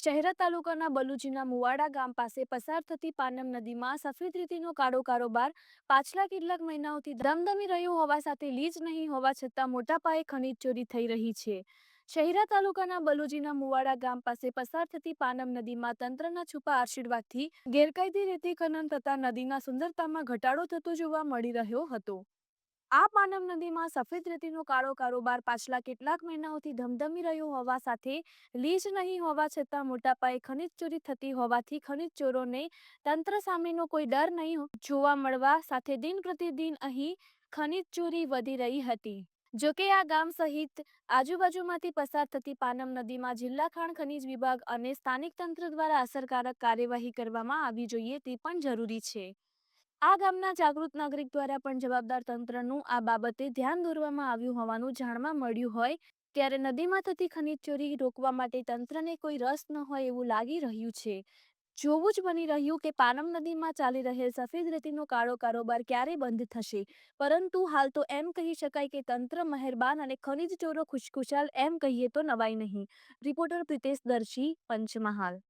શહેરા તાલુકાના બલુજીના મુવાડા ગામ પાસે પસાર થતી પાનમ નદીમાં સફેદ રેતીનો કાળો કારોબાર પાછલા કેટલાક મહિનાઓથી ધમધમી રહ્યો હોવા સાથે લીજ નહીં હોવા છતાં મોટા પાયે ખનીજ ચોરી થઈ રહી છે. શહેરા તાલુકાના બલુજીના મુવાડા ગામ પાસે પસાર થતી પાનમ નદીમાં તંત્રના છુપા આશીર્વાદથી ગેરકાયદે રેતી ખનન થતા નદીના સુંદરતામાં ઘટાડો થતો જોવા મળી રહ્યો હતો. આ પાનમ નદીમાં સફેદ રેતીનો કાળો કારોબાર પાછલા કેટલાક મહિનાઓથી ધમધમી રહ્યો હોવા સાથે લીઝ નહીં હોવા છતાં મોટા પાયે ખનીજ ચોરી થતી હોવાથી ખનીજ ચોરોને તંત્ર સામેનો કોઈ ડર નહીં જોવા મળવા સાથે દિન પ્રતિદિન અહીં ખનીજ ચોરી વધી રહી હતી. જોકે આ ગામ સહિત આજુબાજુમાંથી પસાર થતી પાનમ નદીમાં જિલ્લા ખાણ ખનીજ વિભાગ અને સ્થાનિક તંત્ર દ્વારા અસરકારક કાર્યવાહી કરવામાં આવવી જોઈએ તે પણ જરૂરી છે. આ ગામના જાગૃત નાગરિક દ્વારા પણ જવાબદાર તંત્રનું આ બાબતે ધ્યાન દોરવામાં આવ્યું હોવાનું જાણવા મળ્યું હોય ત્યારે નદીમાં થતી ખનીજ ચોરી રોકવા માટે તંત્રને કોઈ રસ ન હોય એવું લાગી રહ્યું છે. જોવું જ બની રહ્યું કે પાનમ નદીમાં ચાલી રહેલ સફેદ રેતીનો કાળો કારોબાર ક્યારે બંધ થશે. પરંતુ હાલ તો એમ કહી શકાય કે તંત્ર મહેરબાન અને ખનીજ ચોરો ખુશખુશાલ એમ કહીએ તો નવાઈ નહીં. રિપોર્ટર પ્રિતેશ દર્શી, પંચમહાલ.